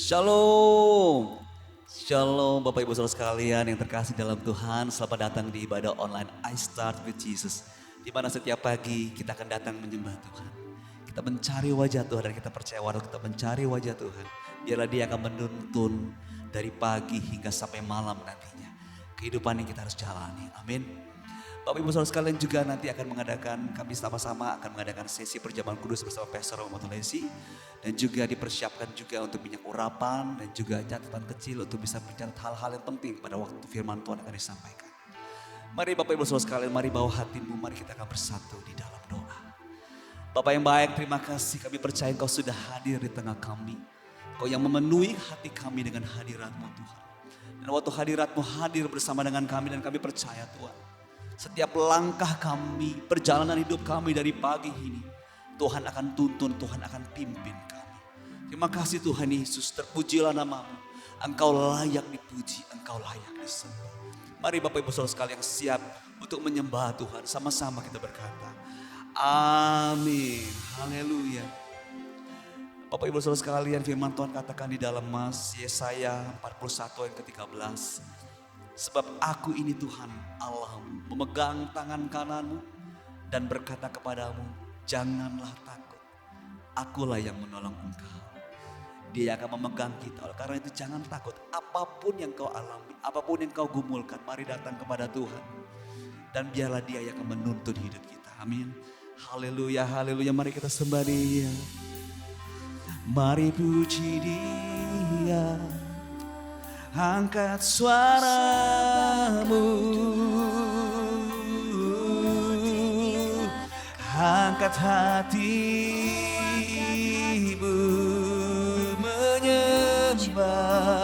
Shalom. Shalom Bapak Ibu Saudara sekalian yang terkasih dalam Tuhan. Selamat datang di ibadah online I Start With Jesus. Di mana setiap pagi kita akan datang menyembah Tuhan. Kita mencari wajah Tuhan dan kita percaya waktu kita mencari wajah Tuhan, biarlah Dia akan menuntun dari pagi hingga sampai malam nantinya. Kehidupan yang kita harus jalani. Amin. Bapak Ibu Saudara sekalian juga nanti akan kami sama-sama akan mengadakan sesi perjamuan kudus bersama Pastor Romo Matulesi. Dan juga dipersiapkan juga untuk minyak urapan dan juga catatan kecil untuk bisa mencatat hal-hal yang penting pada waktu firman Tuhan akan disampaikan. Mari Bapak Ibu Saudara sekalian, mari bawa hatimu, mari kita akan bersatu di dalam doa. Bapak yang baik, terima kasih, kami percaya Engkau sudah hadir di tengah kami. Engkau yang memenuhi hati kami dengan hadirat-Mu Tuhan. Dan waktu hadirat-Mu hadir bersama dengan kami dan kami percaya Tuhan. Setiap langkah kami, perjalanan hidup kami dari pagi ini, Tuhan akan tuntun, Tuhan akan pimpin kami. Terima kasih Tuhan Yesus, terpujilah nama-Mu. Engkau layak dipuji, Engkau layak disembah. Mari Bapak Ibu Saudara sekalian yang siap untuk menyembah Tuhan, sama-sama kita berkata, amin, haleluya. Bapak Ibu Saudara sekalian, firman Tuhan katakan di dalam Yesaya 41 ayat ke-13. Sebab aku ini Tuhan Allahmu, memegang tangan kananmu dan berkata kepadamu, janganlah takut, akulah yang menolong engkau. Dia akan memegang kita, oleh karena itu jangan takut. Apapun yang kau alami, apapun yang kau gumulkan, mari datang kepada Tuhan. Dan biarlah Dia yang akan menuntun hidup kita, amin. Haleluya, haleluya, mari kita sembah Dia. Mari puji Dia. Angkat suaramu, angkat hatimu menyembah.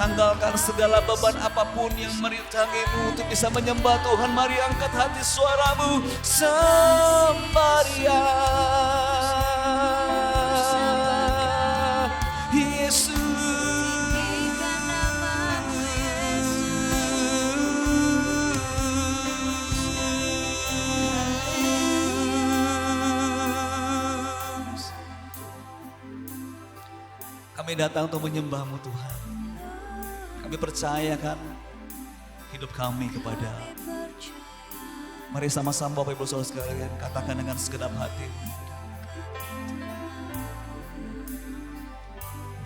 Tanggalkan segala beban apapun yang merintangimu untuk bisa menyembah Tuhan. Mari angkat hati suaramu, sembah Dia. Yesus. Kami datang untuk menyembah-Mu Tuhan. Kami percayakan hidup kami kepada. Mari sama-sama Bapak Ibu Saudara sekalian katakan dengan segenap hati.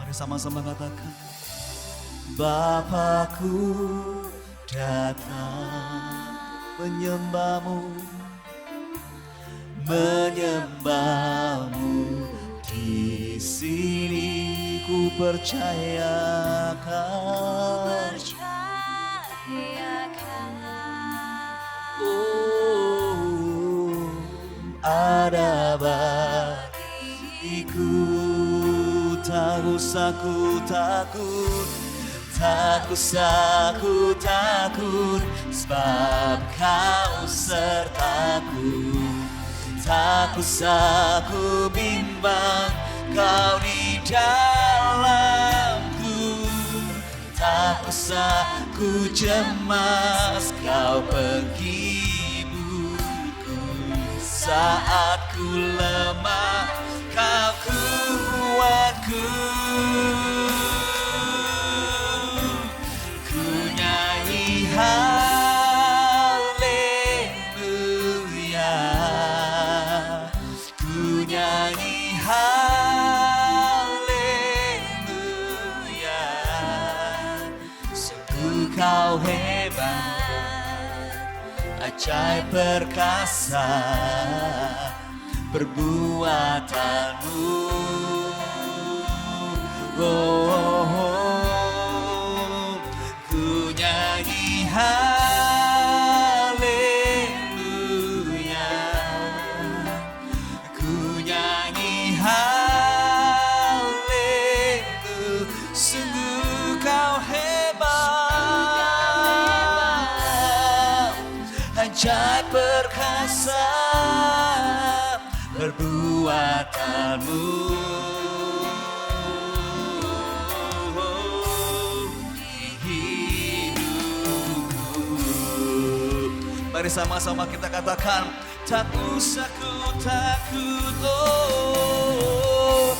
Mari sama-sama katakan. Bapakku datang menyembah-Mu, menyembah-Mu di sini. Ku percayakan, oh, ada bagiku. Tak usah ku takut, tak usah ku takut, sebab Kau sertaku. Tak usah ku bimbang, Kau di dalamku. Tak usah ku cemas, Kau penghiburku. Saat ku lemah, Kau kuatku. Ku nyanyi haleluya, ku nyanyi haleluya. Sungguh Kau hebat, ajaib perkasa perbuatanmu. Oh, oh, oh. Ku nyanyi haleluya, ku nyanyi haleluya. Sungguh Kau hebat, ajaib perkasa perbuatanmu. perbuatanmu. Mari sama-sama kita katakan, tak usah ku takut, oh.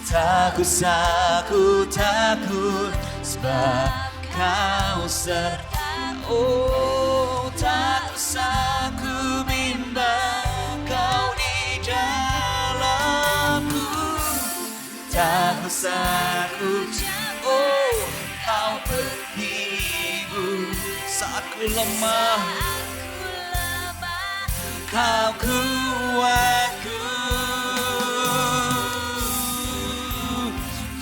Tak usah ku takut, sebab kau serta, oh. Tak usah ku bimbang, kau di dalamku. Tak usah ku, oh. Kau penghibur saat ku lemah. Kau kuatku,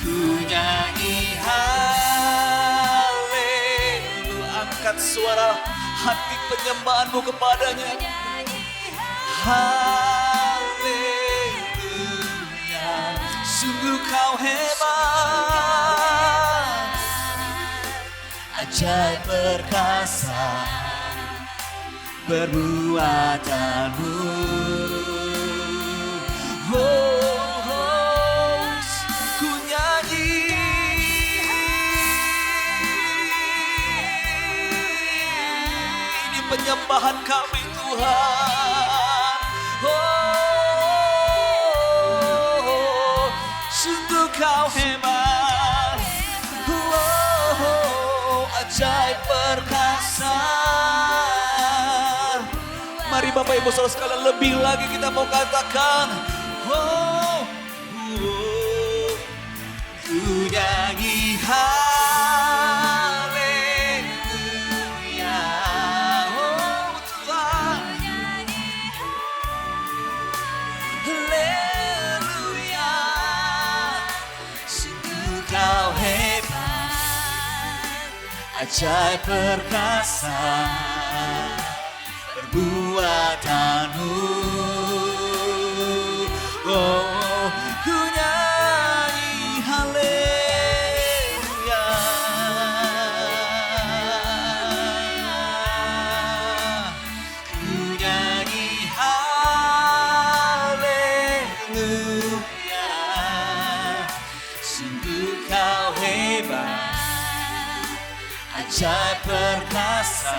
ku nyanyi haleluya. Angkat suara hati penyembahanmu kepadanya. Haleluya, sungguh kau hebat, ajaib perkasa perbuatanmu. Oh, oh, ku nyanyi. Ini penyembahan kami Tuhan. Oh, sungguh kau hebat. Oh, ajaib perkasa. Mari Bapak Ibu Saudara sekalian, lebih lagi kita mau katakan, oh, oh, ku nyanyi haleluya, oh Tuhan, haleluya, sungguh kau hebat, ajaib perkasa perbuatanmu. Oh, ku nyanyi haleluya, ku nyanyi haleluya, sungguh kau hebat, ajaib perkasa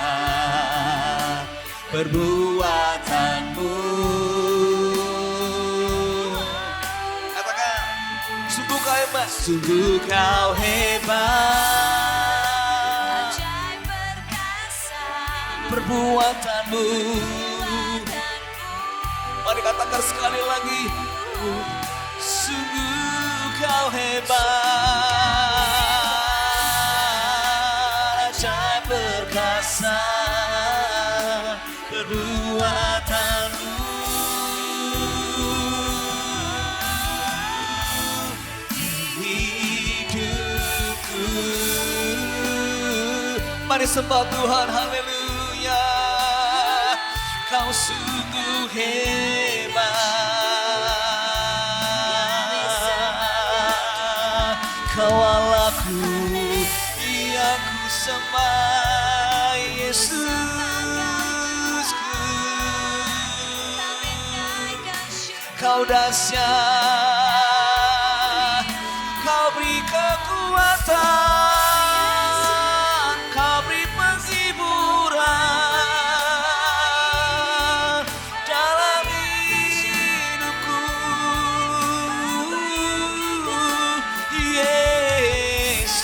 perbuatanmu. Katakan, sungguh kau hebat, sungguh kau hebat, ajaib perkasa perbuatanmu. Mari katakan sekali lagi, sungguh kau hebat, ajaib perkasa perbuatanmu. Hidupku, mari sembah Tuhan, haleluya. Kau sungguh hebat, Kau Allahku yang ku sembah, Yesus. Kau dahsyat, Kau beri kekuatan, Kau beri penghiburan dalam hidupku, Yesus.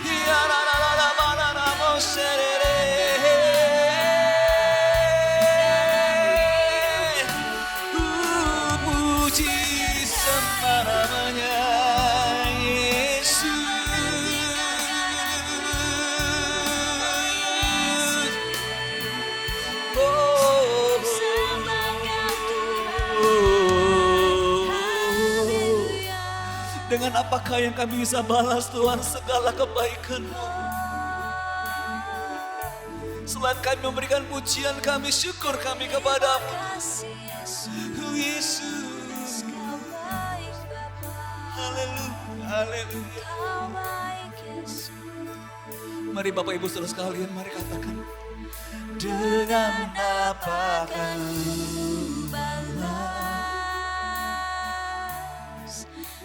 Ya la la la la la la la mo serere. Dengan apakah yang kami bisa balas Tuhan segala kebaikan-Mu? Selain kami memberikan pujian, kami syukur kami kepada-Mu. Yesus. Haleluya, haleluya. Mari Bapak Ibu Saudara sekalian, mari katakan, Dengan apa kan balas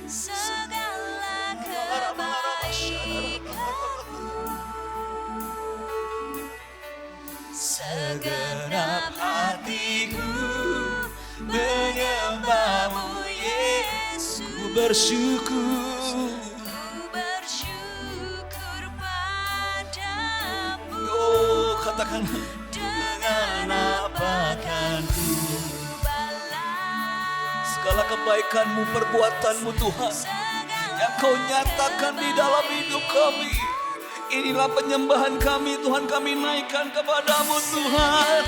segala kebaikanmu. Segenap hatiku menyembahmu Yesus. ku bersyukur. Ku bersyukur padamu. Oh, katakan, Dengan apa kan ku balas segala kebaikanmu, perbuatanmu Tuhan, yang kau nyatakan di dalam hidup kami. Inilah penyembahan kami Tuhan, kami naikkan kepadamu Tuhan.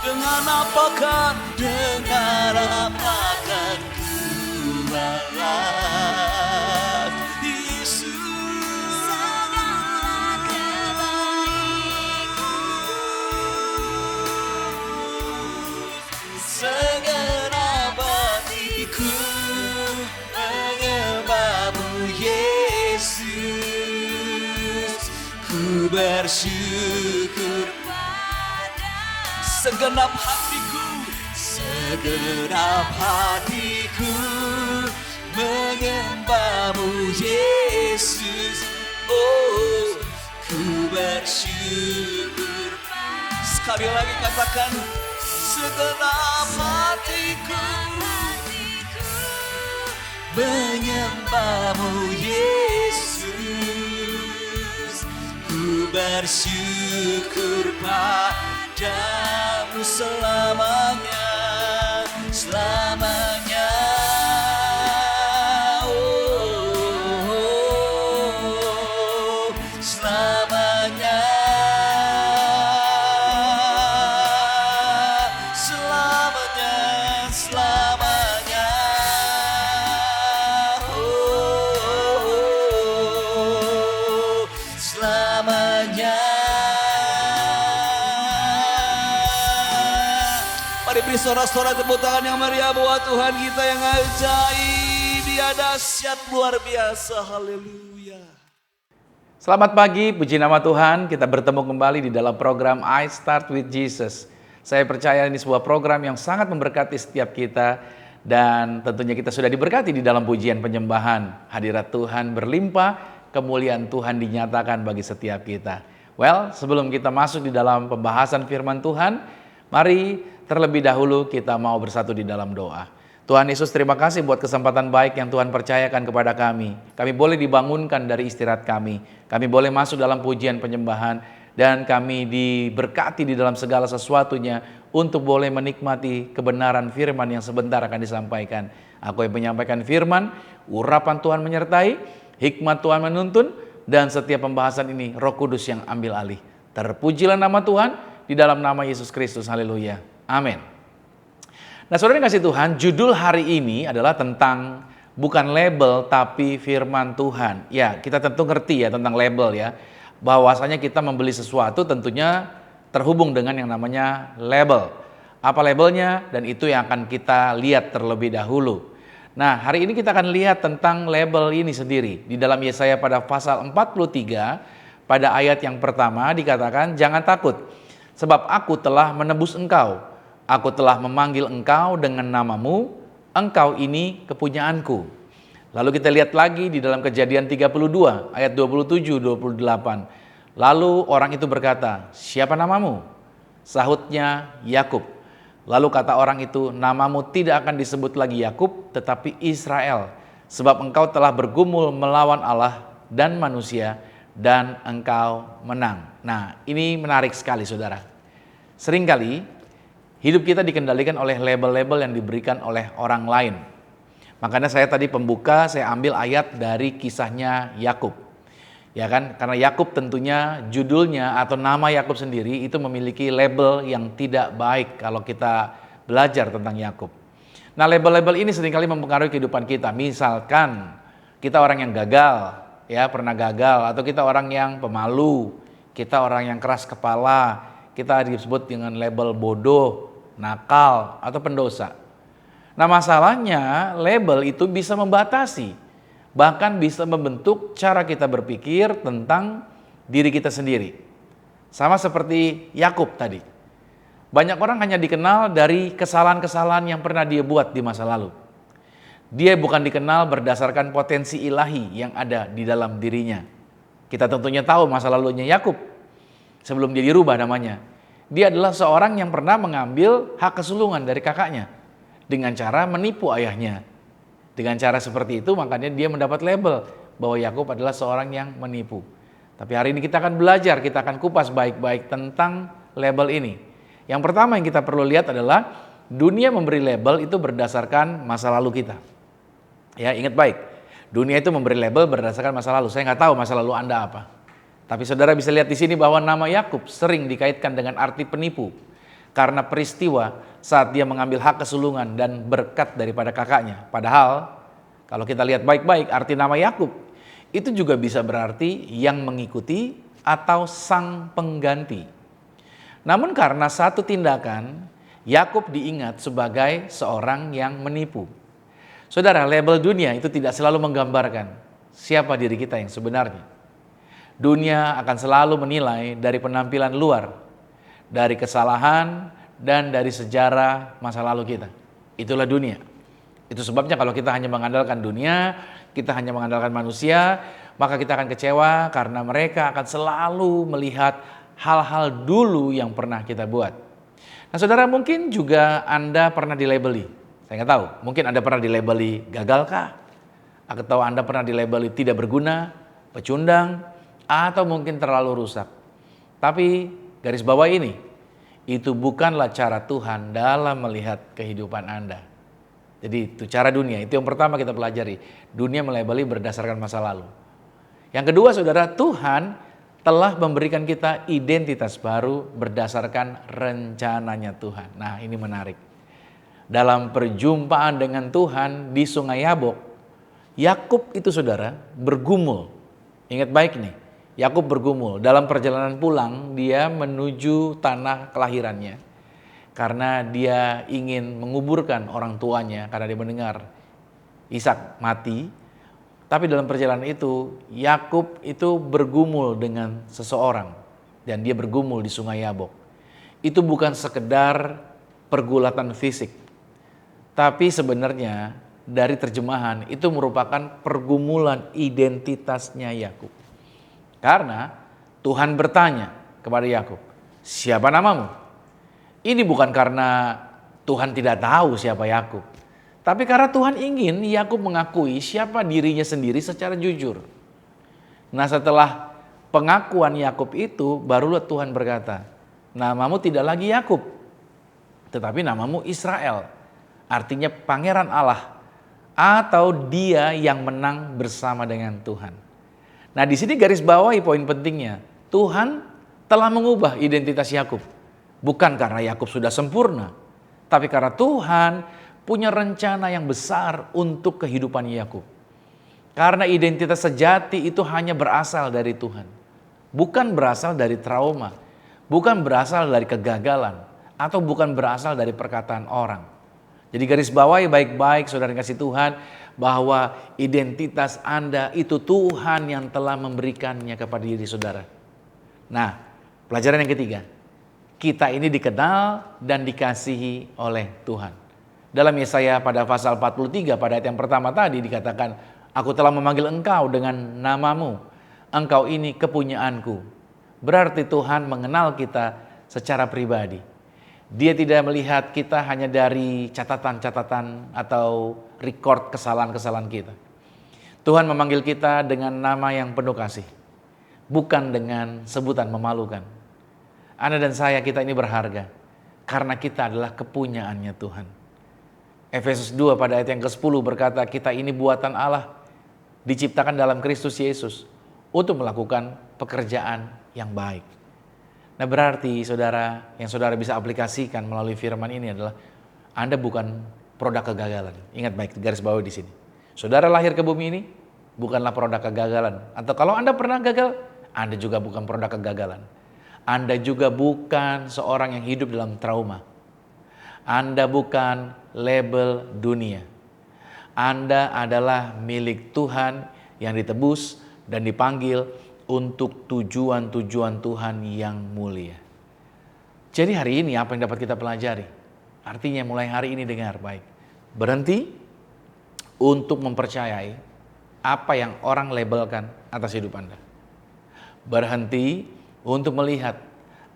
segenap hatiku Dengan apakan ku balas Yesus. Segenap hatiku menyembahmu Yesus. Ku bersyukur. Segenap hatiku menyembahmu Yesus. Oh, ku bersyukur. Sekali lagi katakan, segenap hatiku menyembahmu Yesus. Ku bersyukur padamu selamanya, selamanya. Oh, selamanya, selamanya, selamanya. Oh, selamanya. Mari beri sorak-sorak tepuk tangan yang meriah buat Tuhan kita yang ajaib. Dia dahsyat luar biasa. Haleluya. Selamat pagi, puji nama Tuhan. Kita bertemu kembali di dalam program I Start With Jesus. Saya percaya ini sebuah program yang sangat memberkati setiap kita. Dan tentunya kita sudah diberkati di dalam pujian penyembahan. Hadirat Tuhan berlimpah, kemuliaan Tuhan dinyatakan bagi setiap kita. Well, sebelum kita masuk di dalam pembahasan firman Tuhan, mari terlebih dahulu kita mau bersatu di dalam doa. Tuhan Yesus, terima kasih buat kesempatan baik yang Tuhan percayakan kepada kami. Kami boleh dibangunkan dari istirahat kami. Kami boleh masuk dalam pujian penyembahan. Dan kami diberkati di dalam segala sesuatunya untuk boleh menikmati kebenaran firman yang sebentar akan disampaikan. Aku yang menyampaikan firman, urapan Tuhan menyertai, hikmat Tuhan menuntun, dan setiap pembahasan ini Roh Kudus yang ambil alih. Terpujilah nama Tuhan di dalam nama Yesus Kristus. Haleluya. Amin. Nah, saudara yang kasih Tuhan, judul hari ini adalah tentang bukan label tapi firman Tuhan. Ya, kita tentu ngerti ya tentang label ya. Bahwasanya kita membeli sesuatu tentunya terhubung dengan yang namanya label. Apa labelnya? Dan itu yang akan kita lihat terlebih dahulu. Nah, hari ini kita akan lihat tentang label ini sendiri. Di dalam Yesaya pada pasal 43, pada ayat yang pertama dikatakan, "Jangan takut, sebab aku telah menebus engkau. Aku telah memanggil engkau dengan namamu, engkau ini kepunyaanku." Lalu kita lihat lagi di dalam Kejadian 32 ayat 27-28. Lalu orang itu berkata, "Siapa namamu?" Sahutnya, "Yakub." Lalu kata orang itu, "Namamu tidak akan disebut lagi Yakub, tetapi Israel, sebab engkau telah bergumul melawan Allah dan manusia, dan engkau menang." Nah, ini menarik sekali saudara. Seringkali hidup kita dikendalikan oleh label-label yang diberikan oleh orang lain. Makanya saya tadi pembuka, saya ambil ayat dari kisahnya Yakub. Ya kan, karena Yakub tentunya judulnya atau nama Yakub sendiri itu memiliki label yang tidak baik kalau kita belajar tentang Yakub. Nah, label-label ini seringkali mempengaruhi kehidupan kita. Misalkan kita orang yang gagal, ya pernah gagal, atau kita orang yang pemalu, kita orang yang keras kepala, kita disebut dengan label bodoh, nakal, atau pendosa. Nah masalahnya label itu bisa membatasi, bahkan bisa membentuk cara kita berpikir tentang diri kita sendiri. Sama seperti Yakub tadi. Banyak orang hanya dikenal dari kesalahan-kesalahan yang pernah dia buat di masa lalu. Dia bukan dikenal berdasarkan potensi ilahi yang ada di dalam dirinya. Kita tentunya tahu masa lalunya Yakub sebelum dia dirubah namanya. Dia adalah seorang yang pernah mengambil hak kesulungan dari kakaknya dengan cara menipu ayahnya. Dengan cara seperti itu makanya dia mendapat label bahwa Yakub adalah seorang yang menipu. Tapi hari ini kita akan belajar, kita akan kupas baik-baik tentang label ini. Yang pertama yang kita perlu lihat adalah dunia memberi label itu berdasarkan masa lalu kita. Ya, ingat baik. Dunia itu memberi label berdasarkan masa lalu. Saya nggak tahu masa lalu Anda apa. Tapi saudara bisa lihat di sini bahwa nama Yakub sering dikaitkan dengan arti penipu. Karena peristiwa saat dia mengambil hak kesulungan dan berkat daripada kakaknya. Padahal kalau kita lihat baik-baik arti nama Yakub itu juga bisa berarti yang mengikuti atau sang pengganti. Namun karena satu tindakan, Yakub diingat sebagai seorang yang menipu. Saudara, label dunia itu tidak selalu menggambarkan siapa diri kita yang sebenarnya. Dunia akan selalu menilai dari penampilan luar, dari kesalahan, dan dari sejarah masa lalu kita. Itulah dunia. Itu sebabnya kalau kita hanya mengandalkan dunia, kita hanya mengandalkan manusia, maka kita akan kecewa karena mereka akan selalu melihat hal-hal dulu yang pernah kita buat. Nah saudara, mungkin juga Anda pernah dilabeli. Saya nggak tahu, mungkin Anda pernah dilabeli gagalkah? Atau Anda pernah dilabeli tidak berguna, pecundang, atau mungkin terlalu rusak. Tapi garis bawah ini, itu bukanlah cara Tuhan dalam melihat kehidupan Anda. Jadi itu cara dunia, itu yang pertama kita pelajari. Dunia melabeli berdasarkan masa lalu. Yang kedua saudara, Tuhan telah memberikan kita identitas baru berdasarkan rencananya Tuhan. Nah ini menarik. Dalam perjumpaan dengan Tuhan di Sungai Yabok, Yakub itu saudara bergumul. Ingat baik nih, Yakub bergumul. Dalam perjalanan pulang dia menuju tanah kelahirannya. Karena dia ingin menguburkan orang tuanya karena dia mendengar Ishak mati. Tapi dalam perjalanan itu Yakub itu bergumul dengan seseorang dan dia bergumul di Sungai Yabok. Itu bukan sekedar pergulatan fisik. Tapi sebenarnya dari terjemahan itu merupakan pergumulan identitasnya Yakub. Karena Tuhan bertanya kepada Yakub, "Siapa namamu?" Ini bukan karena Tuhan tidak tahu siapa Yakub, tapi karena Tuhan ingin Yakub mengakui siapa dirinya sendiri secara jujur. Nah, setelah pengakuan Yakub itu, barulah Tuhan berkata, "Namamu tidak lagi Yakub, tetapi namamu Israel." Artinya pangeran Allah atau dia yang menang bersama dengan Tuhan. Nah, di sini garis bawahi poin pentingnya. Tuhan telah mengubah identitas Yakub. Bukan karena Yakub sudah sempurna, tapi karena Tuhan punya rencana yang besar untuk kehidupan Yakub. Karena identitas sejati itu hanya berasal dari Tuhan. Bukan berasal dari trauma, bukan berasal dari kegagalan, atau bukan berasal dari perkataan orang. Jadi garis bawahi baik-baik saudara kasih Tuhan bahwa identitas Anda itu Tuhan yang telah memberikannya kepada diri saudara. Nah, pelajaran yang ketiga. Kita ini dikenal dan dikasihi oleh Tuhan. Dalam Yesaya pada pasal 43 pada ayat yang pertama tadi dikatakan, "Aku telah memanggil engkau dengan namamu. Engkau ini kepunyaanku." Berarti Tuhan mengenal kita secara pribadi. Dia tidak melihat kita hanya dari catatan-catatan atau record kesalahan-kesalahan kita. Tuhan memanggil kita dengan nama yang penuh kasih, bukan dengan sebutan memalukan. Anda dan saya, kita ini berharga karena kita adalah kepunyaannya Tuhan. Efesus 2 pada ayat yang ke-10 berkata, kita ini buatan Allah, diciptakan dalam Kristus Yesus untuk melakukan pekerjaan yang baik. Nah berarti saudara, yang saudara bisa aplikasikan melalui firman ini adalah Anda bukan produk kegagalan. Ingat baik, garis bawah di sini. Saudara lahir ke bumi ini bukanlah produk kegagalan. Atau kalau Anda pernah gagal, Anda juga bukan produk kegagalan. Anda juga bukan seorang yang hidup dalam trauma. Anda bukan label dunia. Anda adalah milik Tuhan yang ditebus dan dipanggil untuk tujuan-tujuan Tuhan yang mulia. Jadi hari ini apa yang dapat kita pelajari? Artinya mulai hari ini dengar baik. Berhenti untuk mempercayai apa yang orang labelkan atas hidup Anda. Berhenti untuk melihat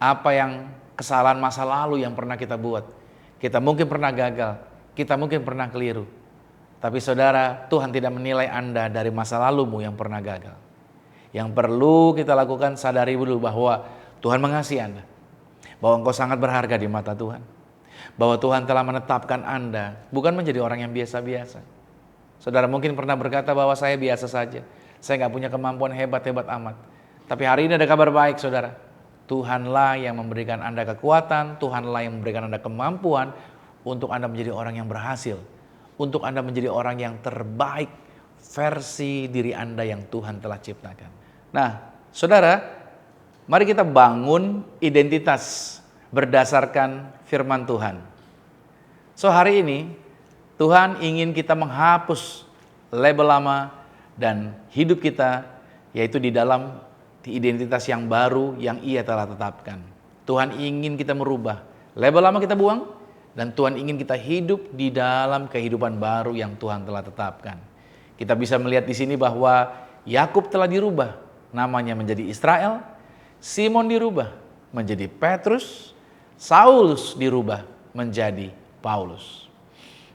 apa yang kesalahan masa lalu yang pernah kita buat. Kita mungkin pernah gagal, kita mungkin pernah keliru. Tapi saudara, Tuhan tidak menilai Anda dari masa lalumu yang pernah gagal. Yang perlu kita lakukan, sadari dulu bahwa Tuhan mengasihi Anda. Bahwa engkau sangat berharga di mata Tuhan. Bahwa Tuhan telah menetapkan Anda bukan menjadi orang yang biasa-biasa. Saudara mungkin pernah berkata bahwa saya biasa saja. Saya gak punya kemampuan hebat-hebat amat. Tapi hari ini ada kabar baik saudara. Tuhanlah yang memberikan Anda kekuatan. Tuhanlah yang memberikan Anda kemampuan untuk Anda menjadi orang yang berhasil. Untuk Anda menjadi orang yang terbaik versi diri Anda yang Tuhan telah ciptakan. Nah saudara, mari kita bangun identitas berdasarkan firman Tuhan. So hari ini Tuhan ingin kita menghapus label lama dan hidup kita yaitu di dalam identitas yang baru yang Ia telah tetapkan. Tuhan ingin kita merubah. Label lama kita buang dan Tuhan ingin kita hidup di dalam kehidupan baru yang Tuhan telah tetapkan. Kita bisa melihat di sini bahwa Yakub telah dirubah namanya menjadi Israel, Simon dirubah menjadi Petrus, Saulus dirubah menjadi Paulus.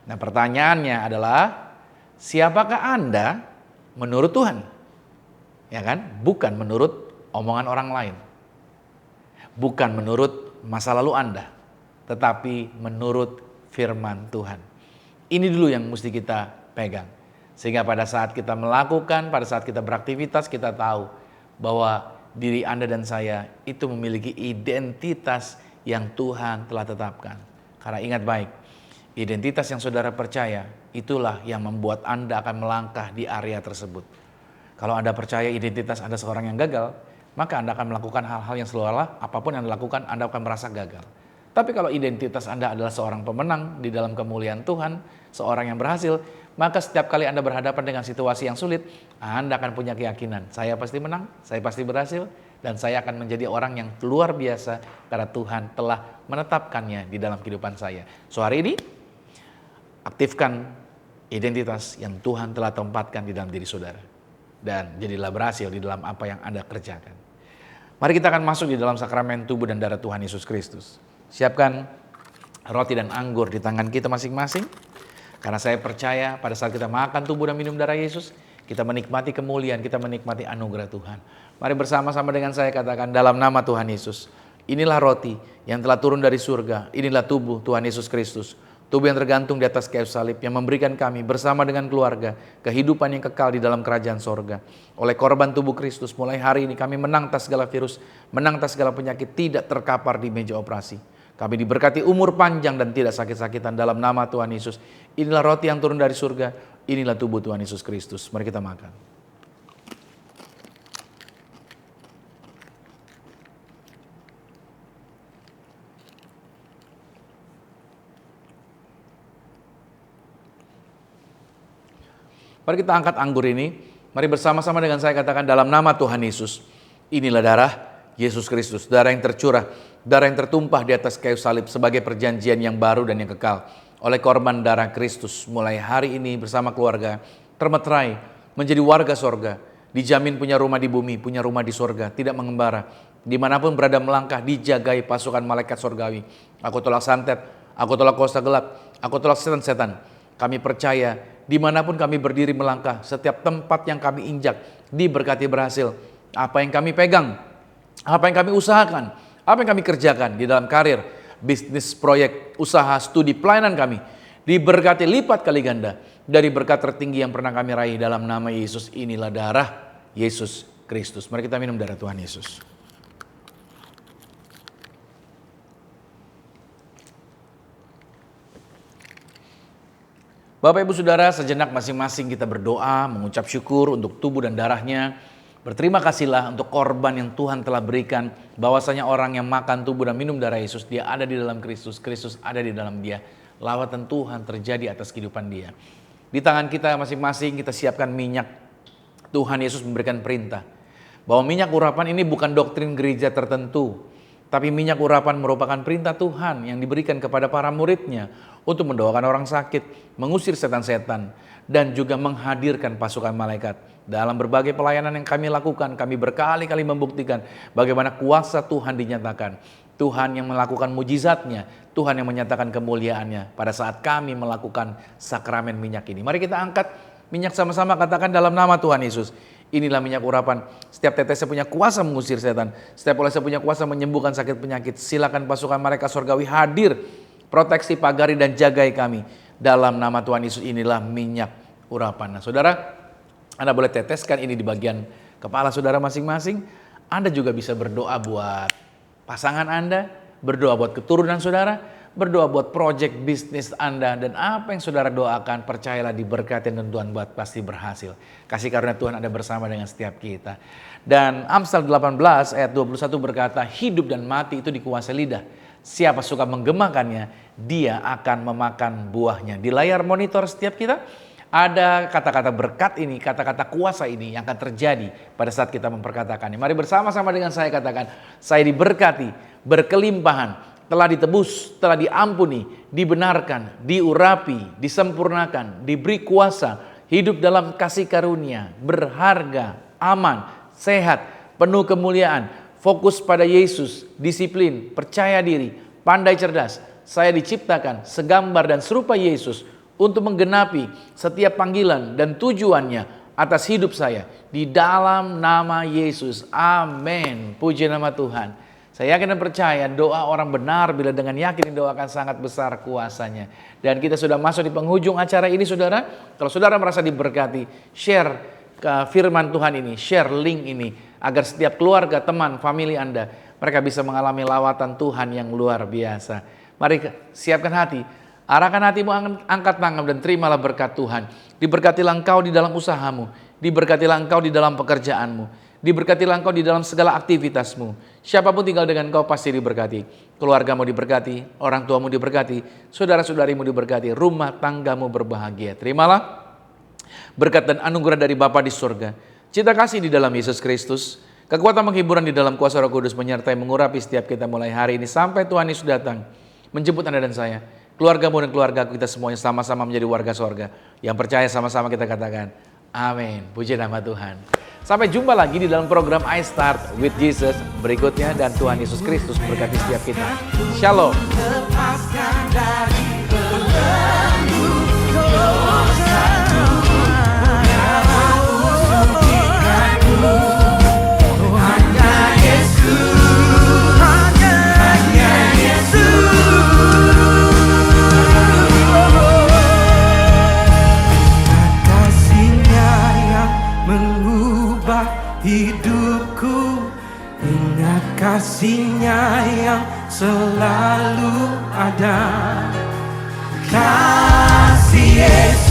Nah, pertanyaannya adalah siapakah Anda menurut Tuhan? Ya kan? Bukan menurut omongan orang lain. Bukan menurut masa lalu Anda, tetapi menurut firman Tuhan. Ini dulu yang mesti kita pegang. Sehingga pada saat kita melakukan, pada saat kita beraktivitas, kita tahu bahwa diri Anda dan saya itu memiliki identitas yang Tuhan telah tetapkan. Karena ingat baik, identitas yang saudara percaya, itulah yang membuat Anda akan melangkah di area tersebut. Kalau Anda percaya identitas Anda seorang yang gagal, maka Anda akan melakukan hal-hal yang seolah apapun yang Anda lakukan, Anda akan merasa gagal. Tapi kalau identitas Anda adalah seorang pemenang di dalam kemuliaan Tuhan, seorang yang berhasil, maka setiap kali Anda berhadapan dengan situasi yang sulit, Anda akan punya keyakinan, saya pasti menang, saya pasti berhasil, dan saya akan menjadi orang yang luar biasa karena Tuhan telah menetapkannya di dalam kehidupan saya. So hari ini, aktifkan identitas yang Tuhan telah tempatkan di dalam diri saudara. Dan jadilah berhasil di dalam apa yang Anda kerjakan. Mari kita akan masuk di dalam sakramen tubuh dan darah Tuhan Yesus Kristus. Siapkan roti dan anggur di tangan kita masing-masing. Karena saya percaya pada saat kita makan tubuh dan minum darah Yesus, kita menikmati kemuliaan, kita menikmati anugerah Tuhan. Mari bersama-sama dengan saya katakan dalam nama Tuhan Yesus. Inilah roti yang telah turun dari surga. Inilah tubuh Tuhan Yesus Kristus. Tubuh yang tergantung di atas kayu salib yang memberikan kami bersama dengan keluarga kehidupan yang kekal di dalam kerajaan sorga. Oleh korban tubuh Kristus mulai hari ini kami menang atas segala virus, menang atas segala penyakit, tidak terkapar di meja operasi. Kami diberkati umur panjang dan tidak sakit-sakitan dalam nama Tuhan Yesus. Inilah roti yang turun dari surga, inilah tubuh Tuhan Yesus Kristus. Mari kita makan. Mari kita angkat anggur ini. Mari bersama-sama dengan saya katakan dalam nama Tuhan Yesus. Inilah darah Yesus Kristus. Darah yang tercurah. Darah yang tertumpah di atas kayu salib sebagai perjanjian yang baru dan yang kekal. Oleh korban darah Kristus mulai hari ini bersama keluarga. Termeterai menjadi warga sorga. Dijamin punya rumah di bumi, punya rumah di sorga. Tidak mengembara. Dimanapun berada melangkah dijagai pasukan malaikat sorgawi. Aku tolak santet. Aku tolak kuasa gelap. Aku tolak setan-setan. Kami percaya dimanapun kami berdiri melangkah, setiap tempat yang kami injak diberkati berhasil. Apa yang kami pegang, apa yang kami usahakan, apa yang kami kerjakan di dalam karir, bisnis, proyek, usaha, studi, pelayanan kami diberkati lipat kali ganda dari berkat tertinggi yang pernah kami raih dalam nama Yesus. Inilah darah Yesus Kristus. Mari kita minum darah Tuhan Yesus. Bapak Ibu Saudara, sejenak masing-masing kita berdoa, mengucap syukur untuk tubuh dan darahnya. Berterima kasihlah untuk korban yang Tuhan telah berikan, bahwasanya orang yang makan tubuh dan minum darah Yesus, dia ada di dalam Kristus, Kristus ada di dalam dia. Lawatan Tuhan terjadi atas kehidupan dia. Di tangan kita masing-masing kita siapkan minyak. Tuhan Yesus memberikan perintah bahwa minyak urapan ini bukan doktrin gereja tertentu, tapi minyak urapan merupakan perintah Tuhan yang diberikan kepada para muridnya untuk mendoakan orang sakit, mengusir setan-setan, dan juga menghadirkan pasukan malaikat. Dalam berbagai pelayanan yang kami lakukan, kami berkali-kali membuktikan bagaimana kuasa Tuhan dinyatakan. Tuhan yang melakukan mujizatnya, Tuhan yang menyatakan kemuliaannya pada saat kami melakukan sakramen minyak ini. Mari kita angkat minyak sama-sama, katakan dalam nama Tuhan Yesus. Inilah minyak urapan. Setiap tetesnya punya kuasa mengusir setan. Setiap olesnya punya kuasa menyembuhkan sakit penyakit. Silakan pasukan malaikat surgawi hadir, proteksi, pagari, dan jagai kami. Dalam nama Tuhan Yesus, inilah minyak urapan. Nah, saudara, Anda boleh teteskan ini di bagian kepala saudara masing-masing. Anda juga bisa berdoa buat pasangan Anda, berdoa buat keturunan saudara, berdoa buat proyek bisnis Anda, dan apa yang saudara doakan, percayalah diberkati dan Tuhan buat pasti berhasil. Kasih karunia Tuhan ada bersama dengan setiap kita. Dan Amsal 18 ayat 21 berkata, hidup dan mati itu dikuasai lidah. Siapa suka menggemakannya, dia akan memakan buahnya. Di layar monitor setiap kita ada kata-kata berkat ini, kata-kata kuasa ini yang akan terjadi pada saat kita memperkatakannya. Mari bersama-sama dengan saya katakan, saya diberkati, berkelimpahan, telah ditebus, telah diampuni, dibenarkan, diurapi, disempurnakan, diberi kuasa, hidup dalam kasih karunia, berharga, aman, sehat, penuh kemuliaan, fokus pada Yesus, disiplin, percaya diri, pandai cerdas. Saya diciptakan segambar dan serupa Yesus untuk menggenapi setiap panggilan dan tujuannya atas hidup saya. Di dalam nama Yesus, amin. Puji nama Tuhan. Saya yakin dan percaya doa orang benar bila dengan yakin didoakan sangat besar kuasanya. Dan kita sudah masuk di penghujung acara ini saudara. Kalau saudara merasa diberkati, share ke firman Tuhan ini, share link ini, agar setiap keluarga, teman, famili Anda, mereka bisa mengalami lawatan Tuhan yang luar biasa. Mari siapkan hati, arahkan hatimu, angkat tangan dan terimalah berkat Tuhan. Diberkatilah engkau di dalam usahamu, diberkatilah engkau di dalam pekerjaanmu, diberkatilah engkau di dalam segala aktivitasmu. Siapapun tinggal dengan engkau pasti diberkati. Keluargamu diberkati, orang tuamu diberkati, saudara-saudarimu diberkati, rumah tanggamu berbahagia. Terimalah berkat dan anugerah dari Bapa di surga, cinta kasih di dalam Yesus Kristus, kekuatan penghiburan di dalam kuasa Roh Kudus menyertai mengurapi setiap kita mulai hari ini sampai Tuhan Yesus datang menjemput Anda dan saya, keluargamu dan keluarga kita semuanya sama-sama menjadi warga sorga. Yang percaya sama-sama kita katakan, amin. Puji nama Tuhan. Sampai jumpa lagi di dalam program I Start with Jesus berikutnya, dan Tuhan Yesus Kristus berkati setiap kita. Shalom. Hidupku, ingat kasih-Nya yang selalu ada. Kasih Yesus